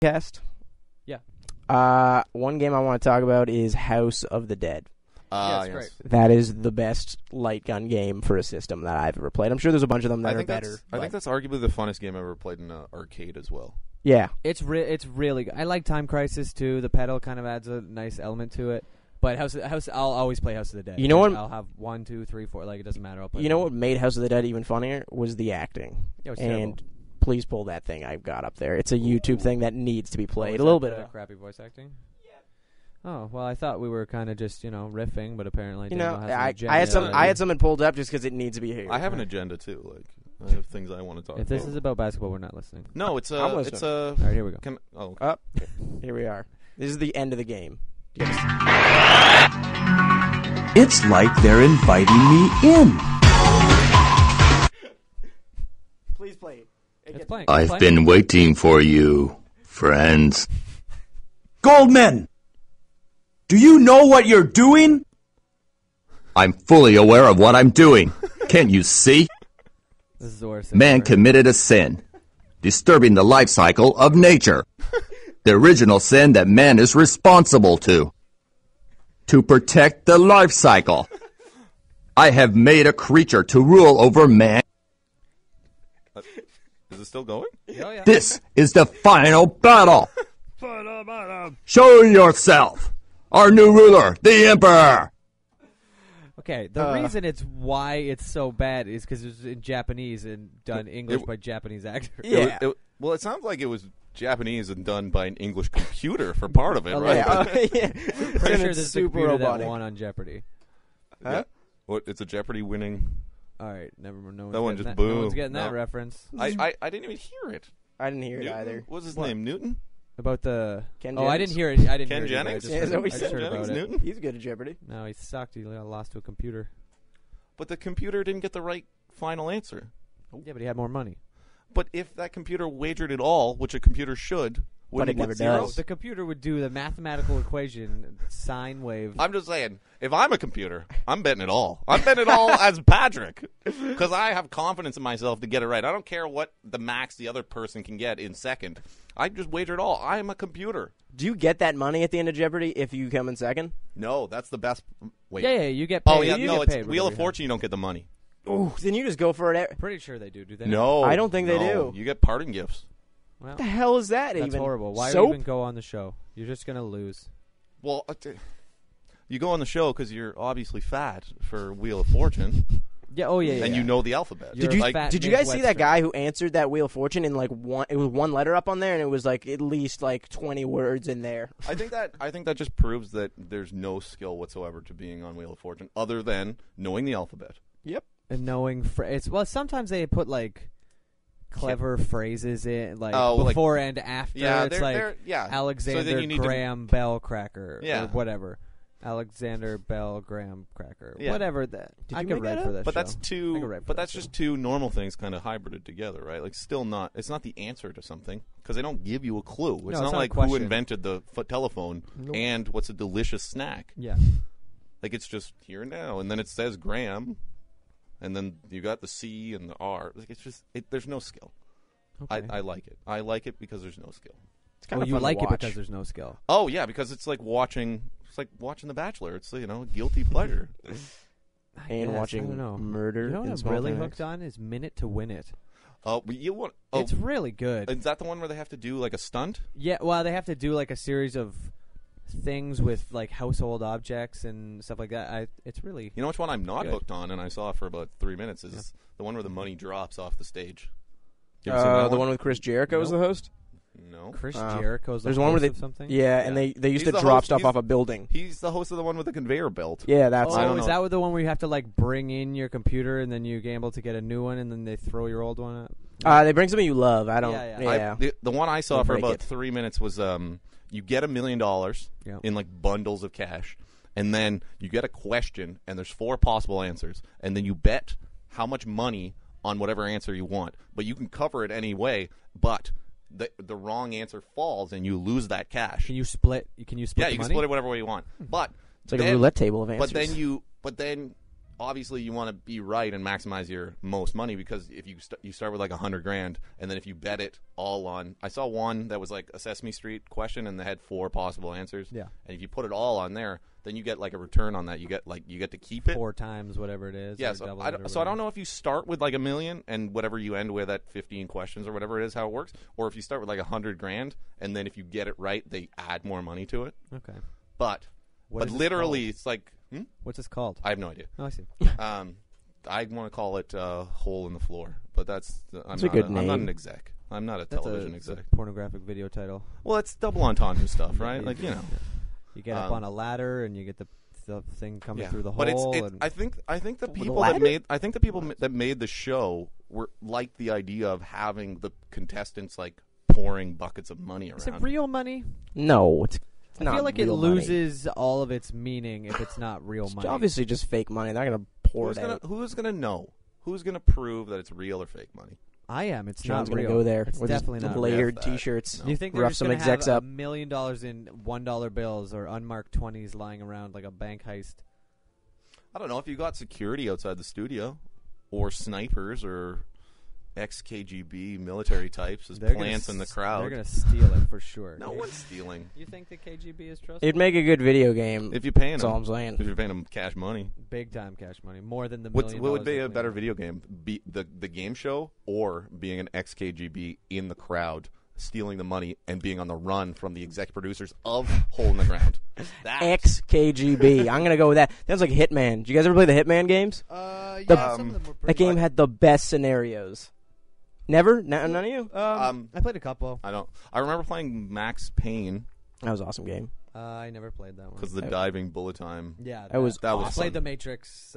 Cast? Yeah. One game I want to talk about is House of the Dead. Yes, great. That is the best light gun game for a system that I've ever played. I'm sure there's a bunch of them that are better. I think that's arguably the funnest game I've ever played in an arcade as well. Yeah. It's really good. I like Time Crisis too. The pedal kind of adds a nice element to it. But I'll always play House of the Dead. You know what? I'll have 1, 2, 3, 4. Like, it doesn't matter. I'll play. You know what made House of the Dead even funnier was the acting. Yeah, it was and terrible. please pull that thing I've got up there. It's a YouTube thing that needs to be played. A little bit of crappy voice acting. Oh, well, I thought we were kind of just, riffing, but apparently I had something pulled up just because it needs to be here. I have an agenda too. Like, I have things I want to talk about. If this is about basketball, we're not listening. No, it's a. All All right, here we go. Here we are. This is the end of the game. It's like they're inviting me in. Please play it. It's playing. I've been waiting for you, friends. Goldman! Do you know what you're doing? I'm fully aware of what I'm doing. Can't you see? This is the worst. Man committed a sin, disturbing the life cycle of nature. The original sin that man is responsible to protect the life cycle. I have made a creature to rule over man. Is it still going? Oh, yeah. This is the final battle. Show yourself, our new ruler, the Emperor. Okay, the reason why it's so bad is because it's in Japanese and done English by Japanese actors. Yeah. Well, it sounds like it was Japanese and done by an English computer for part of it, right? Yeah. Pretty sure this is the super computer robotic. that won on Jeopardy. Huh? Yeah. What? It's a Jeopardy winning. All right, never mind. No That one just No one's getting that No. reference. I didn't even hear it. I didn't hear Newton? it either. What's his name? Newton? About the Ken I Jennings? didn't hear it. I didn't Ken hear it. Jennings? I Yeah, just is that heard, what I he just said? heard about Jennings? it. Newton? He's good at Jeopardy. No, he sucked. He lost to a computer. But the computer didn't get the right final answer. Yeah, but he had more money. But if that computer wagered it all, which a computer should, would it it never get zeros? does. The computer would do the mathematical equation, sine wave. I'm just saying, if I'm a computer, I'm betting it all. I'm betting it all as Patrick because I have confidence in myself to get it right. I don't care what the max the other person can get in second. I just wager it all. I am a computer. Do you get that money at the end of Jeopardy if you come in second? No, that's the best. Wait. Yeah, you get paid. Oh, yeah, you no, get it's paid Wheel of whatever you Fortune, you don't get the money. Ooh, then you just go for it. Pretty sure they do they? No. I don't think they no. do. You get parting gifts. Well, What the hell is that that's even? horrible. Why Soap? even go on the show? You're just going to lose. Well, you go on the show because you're obviously fat for Wheel of Fortune, Yeah, oh, yeah, and you know the alphabet. You're Did you a fat did you guys see that Midwestern. guy who answered that Wheel of Fortune in like one? It was one letter up on there, and it was like at least like 20 words in there. I think that just proves that there's no skill whatsoever to being on Wheel of Fortune other than knowing the alphabet. Yep. And knowing well, sometimes they put like clever phrases in, like Oh, before like- and after. Yeah, it's like yeah. Alexander So then you need to- Graham Bell Cracker, Yeah. or whatever. Alexander Bell Graham Cracker, Yeah. whatever that. Did I you could make write that for up? this But show. that's I could two. write for But that that's show. just two normal things kind of hybrided together, right? Like, still not. It's not the answer to something because they don't give you a clue. It's not not a like who question. invented the telephone and what's a delicious snack. Yeah. Like, it's just here and now, and then it says Graham, and then you got the C and the R. Like, it's just there's no skill. Okay. I like it. I like it because there's no skill. It's kind Well, of you fun like to it watch. because there's no skill. Oh yeah, because it's like watching. It's like watching The Bachelor. It's a guilty pleasure. and Yes, watching I don't know. murder. You know what in I'm Small really Towns. hooked on is Minute to Win It. Oh, you want? Oh, It's really good. is that the one where they have to do like a stunt? Yeah, well, they have to do like a series of things with like household objects and stuff like that. It's really You know which one I'm not Good. hooked on, and I saw for about 3 minutes is the one where the money drops off the stage. You ever seen that The one with Chris Jericho as the host. No. Chris Uh, Jericho's. There's the one where host they of something. Yeah, and they used He's to the drop host- stuff he's- off a building. He's the host of the one with the conveyor belt. Yeah, that's I Oh, don't is know. that the one where you have to like bring in your computer and then you gamble to get a new one and then they throw your old one out? They bring something you love. I don't. Yeah, Yeah. yeah. The one I saw They'll for break about it. 3 minutes was you get $1 million Yeah. in like bundles of cash, and then you get a question, and there's 4 possible answers, and then you bet how much money on whatever answer you want, but you can cover it any way, but the wrong answer falls, and you lose that cash. Can you split? Can you split? Yeah, the you can money? split it whatever way you want, but It's like a then- roulette table of answers. But then obviously you want to be right and maximize your most money, because if you start with like $100,000, and then if you bet it all on, I saw one that was like a Sesame Street question and they had 4 possible answers. Yeah. And if you put it all on there, then you get like a return on that. You get to keep it 4 times whatever it is. Yeah. or So double I it or don't whatever. know if you start with like $1 million and whatever you end with at 15 questions or whatever it is, how it works, or if you start with like $100,000 and then if you get it right, they add more money to it. Okay. But What is this literally, called? it's like. What's this called? I have no idea. Oh, I see. I want to call it hole in the floor, but that's I'm a good I'm not name. an exec. I'm not a That's television it's exec. a pornographic video title. Well, it's double entendre stuff, right? Like, you know. You get up on a ladder and you get the thing coming through the But hole. it's and I think the With a people ladder? that made the show were liked the idea of having the contestants like pouring buckets of money is it around. real money? No, it's I not feel like it real money. loses all of its meaning if it's not real It's money. obviously just fake money. They're not gonna pour it out. Who's gonna know? Who's gonna prove that it's real or fake money? I am. It's John's not gonna real. go there It's with his definitely not real. layered That. T-shirts. No. You think they're rough just some gonna execs have up. $1 million in $1 bills or unmarked 20s lying around like a bank heist? I don't know if you got security outside the studio, or snipers, or ex-KGB military types as They're plants gonna in the s- crowd. They're going to steal it for sure. No one's stealing. You think the KGB is trustworthy? It'd make a good video game. If you're paying That's all them, I'm saying. if you're paying them cash money, Big time cash money, more than the $1 what million. would be they a claim. better video game? Be the game show, or being an ex-KGB in the crowd, stealing the money and being on the run from the exec producers of Hole in the Ground? That's Ex-KGB. I'm gonna go with that. Sounds like Hitman. Did you guys ever play the Hitman games? Yeah, The- some of them were That pretty game had the best scenarios. Never? None of you? I played a couple. I don't. I remember playing Max Payne That was an awesome game. I never played that one. because the diving bullet time. Yeah, That was That was I played fun. the Matrix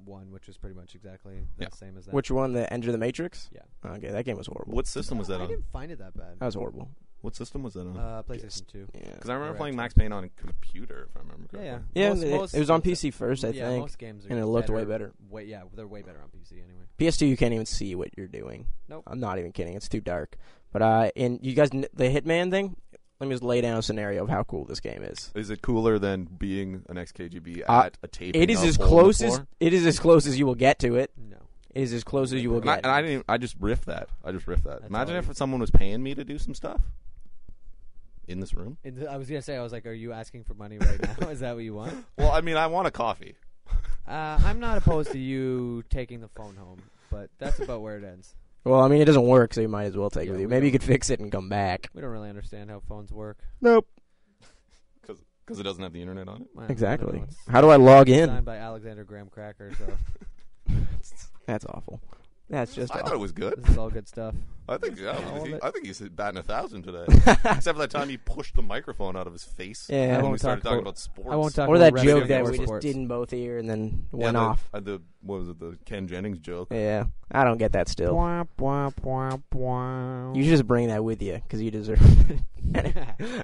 one, which was pretty much exactly Yeah. the same as that. Which one? The Enter the Matrix? Yeah. Okay, that game was horrible. What system was that I on? didn't find it that bad. That was horrible. What system was that on? PlayStation 2. Yeah. Because I remember Or playing Xbox. Max Payne on a computer, if I remember Yeah, correctly. yeah. Yeah, Most it was on games- PC first, I yeah, think. most games are and it looked way better. Yeah, they're way better on PC anyway. PS2, you can't even see what you're doing. Nope. I'm not even kidding. It's too dark. But in you guys, the Hitman thing. Let me just lay down a scenario of how cool this game is. Is it cooler than being an ex-KGB Uh, at a taping? It is of as Hole in the close as Floor? it is as close as you will get to it. No. It is as close as you will And I, get. and I didn't. Even, I just riffed that. That's Imagine all if you- someone was paying me to do some stuff in this room. I was gonna say, I was like, are you asking for money right now? Is that what you want? Well, I mean, I want a coffee. I'm not opposed to you taking the phone home, but that's about where it ends. Well, I mean, it doesn't work, so you might as well take it Yeah, with you. we Maybe you don't- could fix it and come back. We don't really understand how phones work. Nope. Because it doesn't have the internet on it. I don't Exactly. know, it's How do I log in? Designed by Alexander Graham Cracker, so That's awful. That's just I thought awful. it was good. this is all good stuff. I think All of it. I think he's batting 1,000 today. Except for that time he pushed the microphone out of his face. Yeah. when I we won't started talk talking about- about sports. I won't talk Or about that wrestling joke that or we just sports. didn't both hear and then Yeah, went off. What was it? The Ken Jennings joke. Yeah, I don't get that still. Bwah, bwah, bwah, bwah. You should just bring that with you because you deserve it.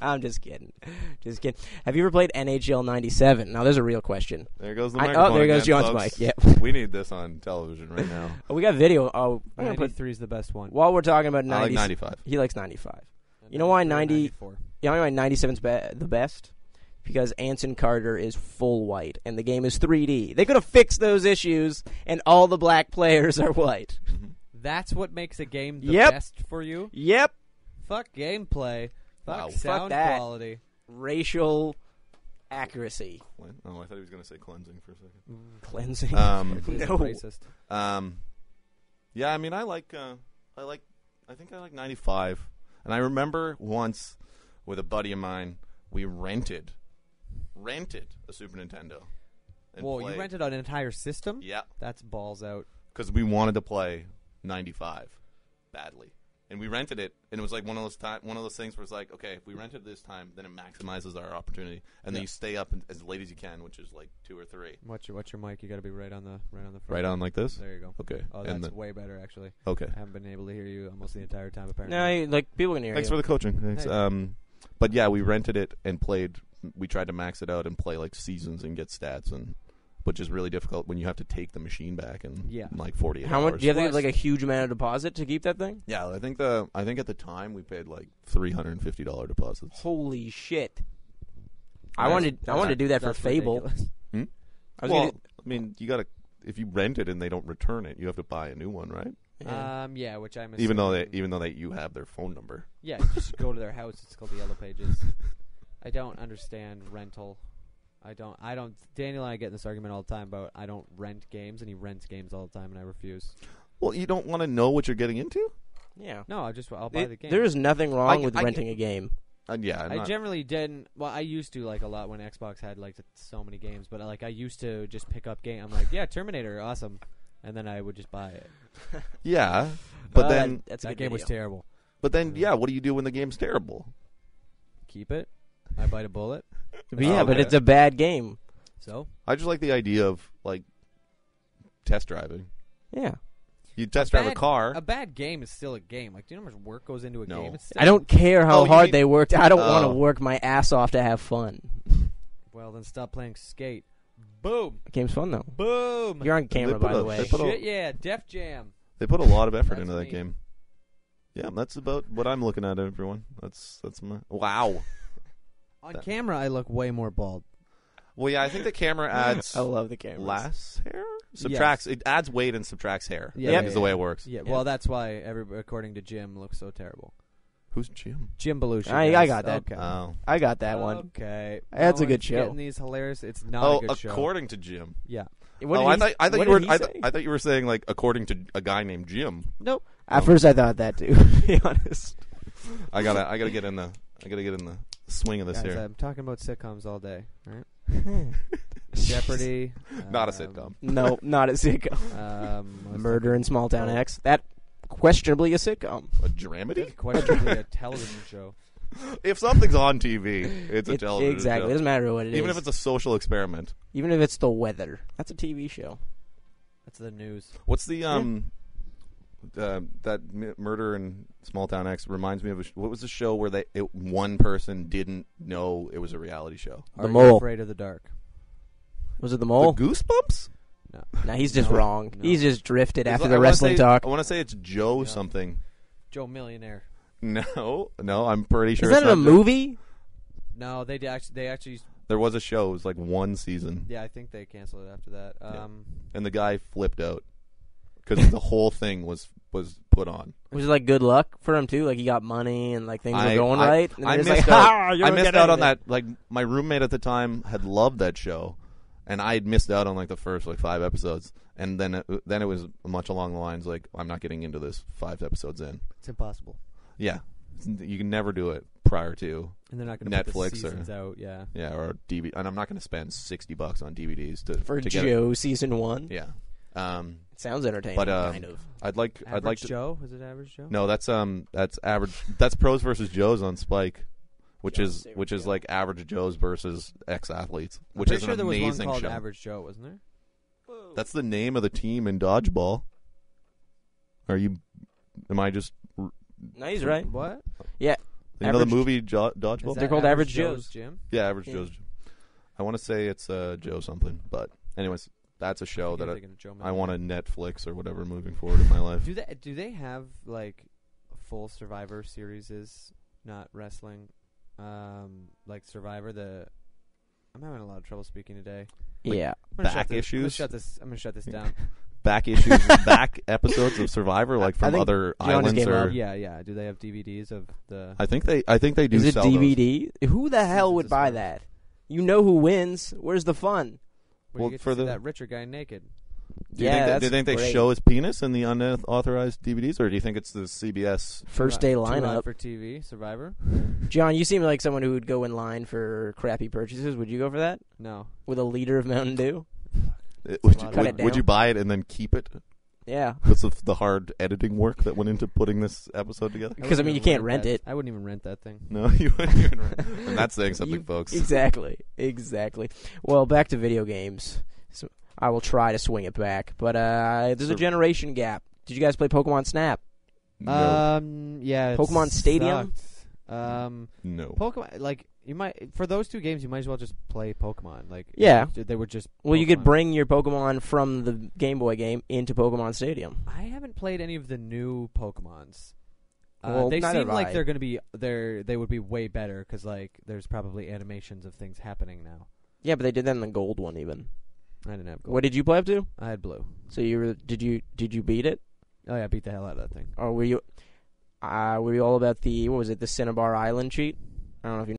I'm just kidding. Just kidding. Have you ever played NHL 97? Now, there's a real question. There goes the Oh, microphone. there goes again, John's folks. mic. Yep. We need this on television right now. Oh, we got video. Oh, I'm gonna put 93 is the best one. while we're talking about I like 90s. 95. He likes 95. You know why 90? 94. You know why 97's the best? Because Anson Carter is full white and the game is 3D. They could have fixed those issues and all the black players are white. That's what makes a game the Yep. best for you? Yep. Fuck gameplay. Fuck Wow. sound Fuck that. quality. Racial accuracy. Oh, I thought he was going to say cleansing for a second. Cleansing. Please, No. racist. Yeah, I mean, I think I like 95. And I remember once with a buddy of mine, we rented a Super Nintendo. And Whoa, played. you rented an entire system? Yeah, That's balls out. because we wanted to play 95 badly. And we rented it, and it was like one of those things where it's like, okay, if we rent it this time, then it maximizes our opportunity, and then you stay up as late as you can, which is like 2 or 3. What's your mic? You got to be right on the front. Right on like this. There you go. Okay. Oh, and that's then, way better actually. okay. I haven't been able to hear you almost the entire time apparently. No, like people can hear Thanks you. for the coaching. Thanks. Hey. But yeah, we rented it and played. We tried to max it out and play like seasons and get stats, which is really difficult when you have to take the machine back in like 48 How hours. much? Do you have to give Plus- like a huge amount of deposit to keep that thing? Yeah, I think at the time we paid like $350 deposits. Holy shit! I Nice. wanted to do that for That's Fable. ridiculous. I was Well, gonna do- I mean, you got to if you rent it and they don't return it, you have to buy a new one, right? Yeah, which I'm Even assuming, though you have their phone number. yeah, you just go to their house. It's called the Yellow Pages. I don't understand rental. I don't. Daniel and I get in this argument all the time about I don't rent games, and he rents games all the time, and I refuse. Well, you don't want to know what you're getting into? Yeah. No, I'll buy the game. There is nothing wrong with renting a game. Yeah, I generally didn't. Well, I used to like a lot when Xbox had like so many games, but like I used to just pick up game. I'm like, yeah, Terminator, awesome, and then I would just buy it. yeah, but then That game was terrible. But then, yeah, what do you do when the game's terrible? Keep it. I bite a bullet. But yeah, but it's a bad game. So I just like the idea of like test driving. Yeah. You test drive a car. A bad game is still a game. Like, do you know how much work goes into a game? It's still I don't care how you hard mean- they worked. I don't want to work my ass off to have fun. Well, then stop playing Skate. Boom. The game's fun though. Boom. You're on camera, by the way. Shit, yeah. Def Jam. They put a lot of effort That's into that me. game. Yeah, that's about what I'm looking at, everyone. That's my wow. On camera, I look way more bald. Well, yeah, I think the camera adds I love the cameras. less hair. Subtracts. It adds weight and subtracts hair. Yeah, Is the way it works. Yeah, well, that's why according to Jim, looks so terrible. Who's Jim? Jim Belushi. I got that. Okay. Oh. I got that one. Okay. That's a No good one's show. Getting these hilarious. It's not a good show. According to Jim. Yeah. What Oh, did I thought what you were. did he say? I thought you were saying like according to a guy named Jim. Nope. At first, I thought that too. To be honest. I gotta get in the swing of this Guys, here. I'm talking about sitcoms all day, right? Jeopardy. Not a sitcom. No, not a sitcom. Murder in Small Town X. That questionably a sitcom. A dramedy? Questionably a television show. If something's on TV, it's a television Exactly. It show. doesn't matter what it is. Even if it's a social experiment. Even if it's the weather. That's a TV show. That's the news. What's the Murder in Small Town X reminds me of what was the show where one person didn't know it was a reality show? Are Mole. You Afraid of the Dark? Was it the mole? The Goosebumps? No. Nah, he's just wrong. No. He's just drifted after I the wanna wrestling say- talk. I want to say it's Joe something. Joe Millionaire. No, I'm pretty sure. Is it's that in a not Joe. movie? No, they actually. There was a show. It was like one season, Yeah, I think they canceled it after that. and the guy flipped out because the whole thing was put on. Was it like good luck for him too? Like he got money and like things were going I- right. And I then missed it's out. like, I missed out on that. Like my roommate at the time had loved that show, and I had missed out on like the first like 5 episodes, and then it was much along the lines like I'm not getting into this 5 episodes in. It's impossible. Yeah, you can never do it prior to And they're not going to put the Netflix seasons out. Yeah. or DVD, and I'm not going to spend $60 on DVDs for to get it. Joe season 1. Yeah, It sounds entertaining, but kind of. I'd like Average to. Joe? Is it Average Joe? No, that's average. That's Pros versus Joes on Spike, which Joes, is there we which is go. like average Joes versus ex athletes, I'm which pretty is sure an there was one amazing called show. Average Joe, wasn't there? That's the name of the team in dodgeball. Am I just? No, he's right. What? Yeah. You know the Average- movie Is dodgeball? that They're called Average Joes. Jim? Yeah, average Yeah. Joes. I want to say it's Joe something, but anyways, that's a show that You're thinking of Joe I want to Netflix or whatever moving forward in my life. Do they have like full Survivor series? Not wrestling, like Survivor. I'm having a lot of trouble speaking today. Yeah. I'm gonna Back I'm issues? gonna shut this down. Back issues, back episodes of Survivor, like I from think other John just islands, gave or up. Yeah. Do they have DVDs of the? I think they do. Is it sell those. DVD? Who the hell Seasons would of buy Survivor. that? You know who wins.Here's the fun? Where Well, you get for to see the- that richer guy naked. Do you that's think they great. show his penis in the unauthorized DVDs, or do you think it's the CBS? First day Too hot lineup. for TV. Survivor. John, you seem like someone who would go in line for crappy purchases. Would you go for that? No. With a liter of Mountain Dew? Would you, Cut it would down. you buy it and then keep it? Yeah. Because of the hard editing work that went into putting this episode together? Because, I mean, you can't rent it. I wouldn't even rent that thing. No, you wouldn't even rent it. And that's saying something, folks. Exactly. Well, back to video games. So I will try to swing it back. But there's a generation gap. Did you guys play Pokemon Snap? No. Yeah. it Pokemon Stadium? sucked. No. Pokemon, like you might for those 2 games, you might as well just play Pokemon. Like Yeah. they were just. Well, you could Pokemon. bring your Pokemon from the Game Boy game into Pokemon Stadium. I haven't played any of the new Pokemons. Well, they neither seem have like I. they're going to be they would be way better because like there's probably animations of things happening now. Yeah, but they did that in the gold one even. I didn't have gold. What did you play up to? I had blue. So did you beat it? Oh yeah, I beat the hell out of that thing. Or were you all about the, what was it, the Cinnabar Island cheat? I don't know if you